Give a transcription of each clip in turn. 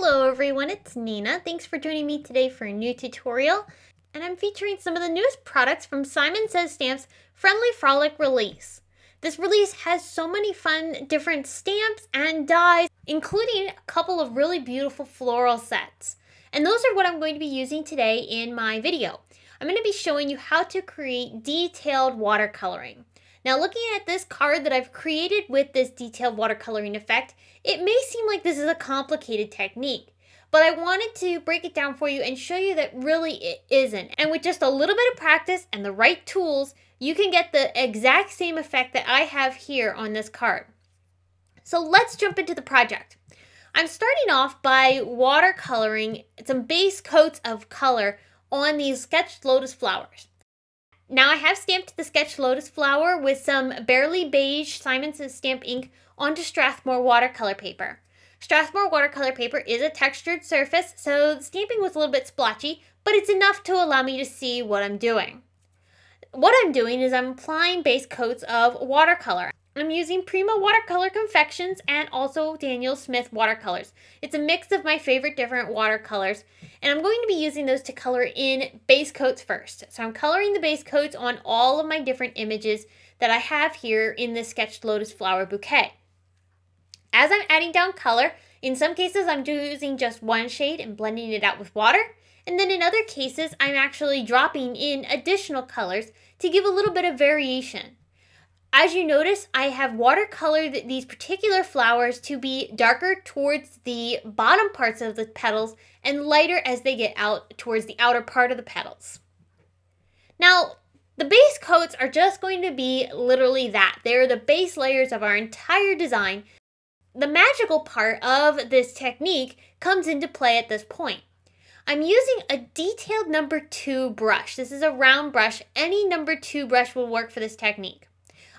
Hello everyone, it's Nina. Thanks for joining me today for a new tutorial. And I'm featuring some of the newest products from Simon Says Stamps' Friendly Frolic release. This release has so many fun different stamps and dies, including a couple of really beautiful floral sets. And those are what I'm going to be using today in my video. I'm going to be showing you how to create detailed watercoloring. Now, looking at this card that I've created with this detailed watercoloring effect, it may seem like this is a complicated technique, but I wanted to break it down for you and show you that really it isn't. And with just a little bit of practice and the right tools, you can get the exact same effect that I have here on this card. So let's jump into the project. I'm starting off by watercoloring some base coats of color on these sketched lotus flowers. Now I have stamped the sketched lotus flower with some Barely Beige Simon Says Stamp ink onto Strathmore watercolor paper. Strathmore watercolor paper is a textured surface, so the stamping was a little bit splotchy, but it's enough to allow me to see what I'm doing. What I'm doing is I'm applying base coats of watercolor. I'm using Prima Watercolor Confections and also Daniel Smith watercolors. It's a mix of my favorite different watercolors, and I'm going to be using those to color in base coats first. So I'm coloring the base coats on all of my different images that I have here in this sketched lotus flower bouquet. As I'm adding down color, in some cases I'm using just one shade and blending it out with water, and then in other cases I'm actually dropping in additional colors to give a little bit of variation. As you notice, I have watercolored these particular flowers to be darker towards the bottom parts of the petals and lighter as they get out towards the outer part of the petals. Now, the base coats are just going to be literally that. They're the base layers of our entire design. The magical part of this technique comes into play at this point. I'm using a detailed number 2 brush. This is a round brush. Any number 2 brush will work for this technique.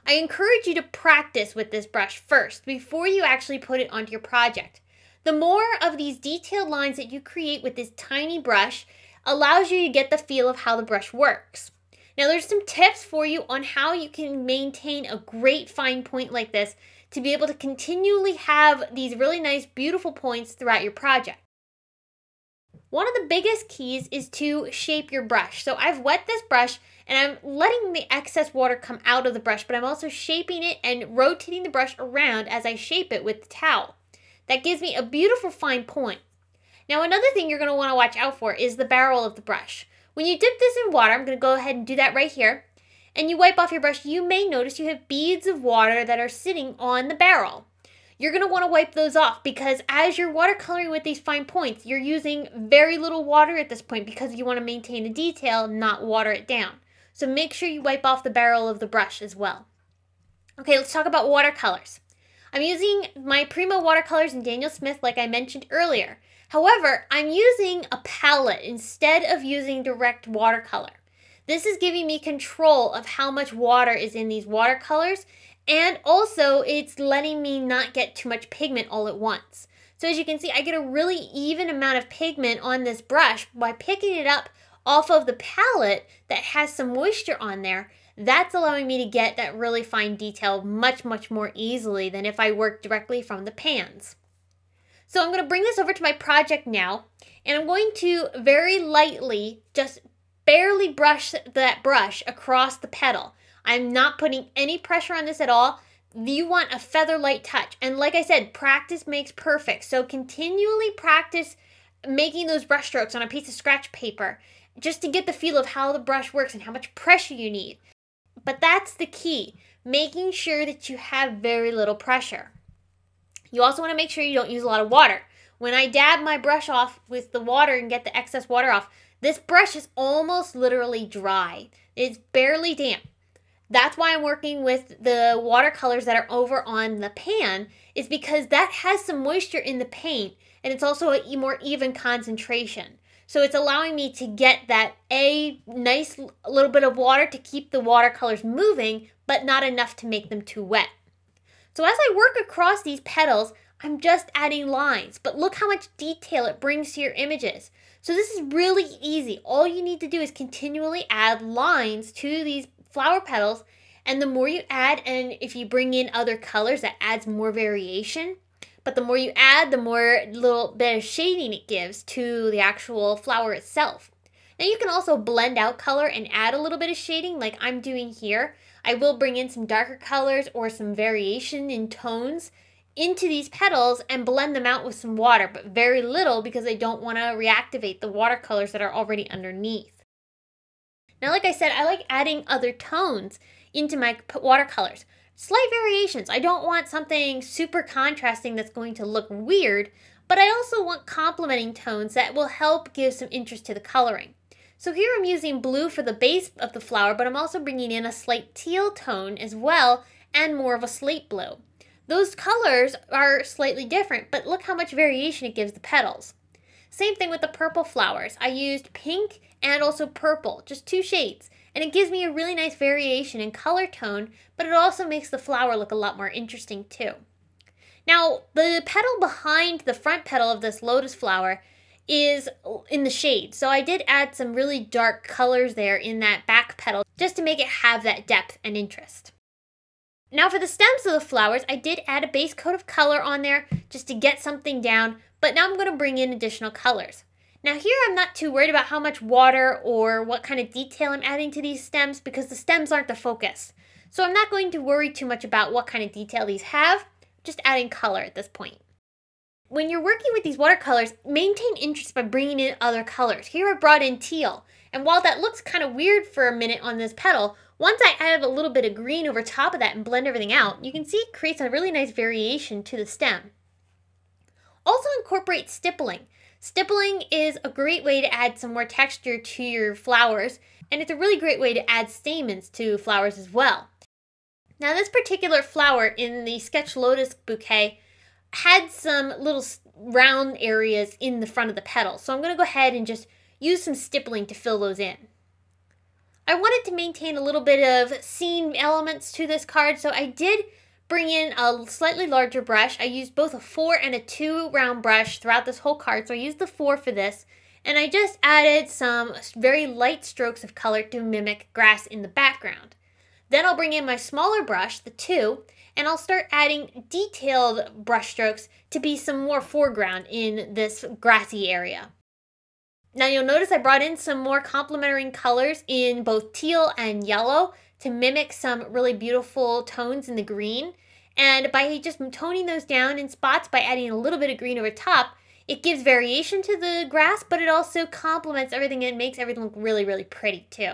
I encourage you to practice with this brush first before you actually put it onto your project. The more of these detailed lines that you create with this tiny brush allows you to get the feel of how the brush works. Now there's some tips for you on how you can maintain a great fine point like this to be able to continually have these really nice beautiful points throughout your project. One of the biggest keys is to shape your brush. So I've wet this brush and I'm letting the excess water come out of the brush, but I'm also shaping it and rotating the brush around as I shape it with the towel. That gives me a beautiful fine point. Now another thing you're going to want to watch out for is the barrel of the brush. When you dip this in water, I'm going to go ahead and do that right here, and you wipe off your brush, you may notice you have beads of water that are sitting on the barrel. You're going to want to wipe those off because as you're watercoloring with these fine points, you're using very little water at this point because you want to maintain the detail, not water it down. So make sure you wipe off the barrel of the brush as well. Okay, let's talk about watercolors. I'm using my Prima watercolors in Daniel Smith like I mentioned earlier. However, I'm using a palette instead of using direct watercolor. This is giving me control of how much water is in these watercolors, and also it's letting me not get too much pigment all at once. So as you can see, I get a really even amount of pigment on this brush by picking it up off of the palette that has some moisture on there. That's allowing me to get that really fine detail much more easily than if I work directly from the pans. So I'm going to bring this over to my project now, and I'm going to very lightly just barely brush that brush across the petal. I'm not putting any pressure on this at all. You want a feather light touch. And like I said, practice makes perfect. So continually practice making those brush strokes on a piece of scratch paper just to get the feel of how the brush works and how much pressure you need. But that's the key, making sure that you have very little pressure. You also want to make sure you don't use a lot of water. When I dab my brush off with the water and get the excess water off, this brush is almost literally dry. It's barely damp. That's why I'm working with the watercolors that are over on the pan, is because that has some moisture in the paint and it's also a more even concentration. So it's allowing me to get that nice little bit of water to keep the watercolors moving, but not enough to make them too wet. So as I work across these petals, I'm just adding lines, but look how much detail it brings to your images. So this is really easy. All you need to do is continually add lines to these flower petals, and the more you add, and if you bring in other colors, that adds more variation. but the more you add, the more little bit of shading it gives to the actual flower itself. Now you can also blend out color and add a little bit of shading like I'm doing here. I will bring in some darker colors or some variation in tones into these petals and blend them out with some water, but very little because I don't want to reactivate the watercolors that are already underneath. Now, like I said, I like adding other tones into my watercolors. Slight variations. I don't want something super contrasting that's going to look weird, but I also want complementing tones that will help give some interest to the coloring. So here I'm using blue for the base of the flower, but I'm also bringing in a slight teal tone as well and more of a slate blue. Those colors are slightly different, but look how much variation it gives the petals. Same thing with the purple flowers. I used pink and also purple, just 2 shades, and it gives me a really nice variation in color tone, but it also makes the flower look a lot more interesting too. Now, the petal behind the front petal of this lotus flower is in the shade, so I did add some really dark colors there in that back petal just to make it have that depth and interest. Now for the stems of the flowers, I did add a base coat of color on there just to get something down, but now I'm going to bring in additional colors. Now here I'm not too worried about how much water or what kind of detail I'm adding to these stems because the stems aren't the focus. So I'm not going to worry too much about what kind of detail these have, just adding color at this point. When you're working with these watercolors, maintain interest by bringing in other colors. Here I brought in teal, and while that looks kind of weird for a minute on this petal, once I add a little bit of green over top of that and blend everything out, you can see it creates a really nice variation to the stem. Also incorporate stippling. Stippling is a great way to add some more texture to your flowers, and it's a really great way to add stamens to flowers as well. Now this particular flower in the Sketch Lotus bouquet had some little round areas in the front of the petal, so I'm going to go ahead and just use some stippling to fill those in. I wanted to maintain a little bit of scene elements to this card, so I did bring in a slightly larger brush. I used both a 4 and a 2 round brush throughout this whole card, so I used the 4 for this, and I just added some very light strokes of color to mimic grass in the background. Then I'll bring in my smaller brush, the 2, and I'll start adding detailed brush strokes to be some more foreground in this grassy area. Now you'll notice I brought in some more complementary colors in both teal and yellow to mimic some really beautiful tones in the green. And by just toning those down in spots by adding a little bit of green over top, it gives variation to the grass, but it also complements everything and makes everything look really, really pretty too.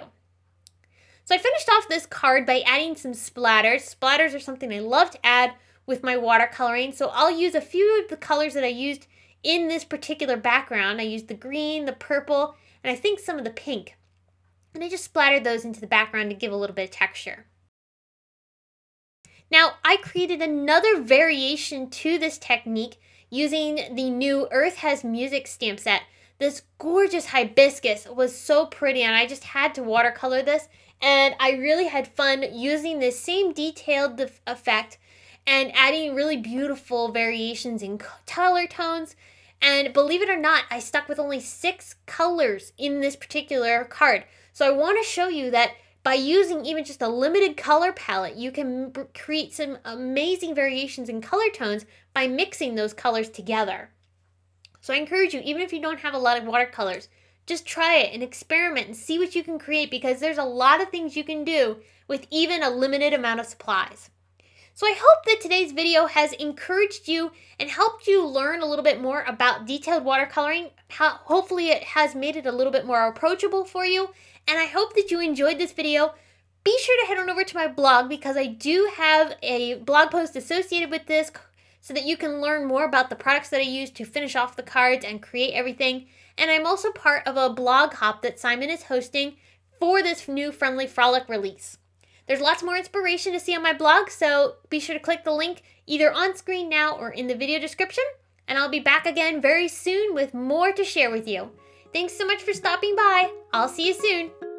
So I finished off this card by adding some splatters. Splatters are something I love to add with my watercoloring, so I'll use a few of the colors that I used in this particular background. I used the green, the purple, and I think some of the pink. And I just splattered those into the background to give a little bit of texture. Now, I created another variation to this technique using the new Earth Has Music stamp set. This gorgeous hibiscus was so pretty, and I just had to watercolor this. And I really had fun using this same detailed effect and adding really beautiful variations in color tones. And believe it or not, I stuck with only 6 colors in this particular card. So I want to show you that by using even just a limited color palette, you can create some amazing variations in color tones by mixing those colors together. So I encourage you, even if you don't have a lot of watercolors, just try it and experiment and see what you can create, because there's a lot of things you can do with even a limited amount of supplies. So I hope that today's video has encouraged you and helped you learn a little bit more about detailed watercoloring. Hopefully it has made it a little bit more approachable for you, and I hope that you enjoyed this video. Be sure to head on over to my blog, because I do have a blog post associated with this so that you can learn more about the products that I use to finish off the cards and create everything. And I'm also part of a blog hop that Simon is hosting for this new Friendly Frolic release. There's lots more inspiration to see on my blog, so be sure to click the link either on screen now or in the video description. And I'll be back again very soon with more to share with you. Thanks so much for stopping by. I'll see you soon.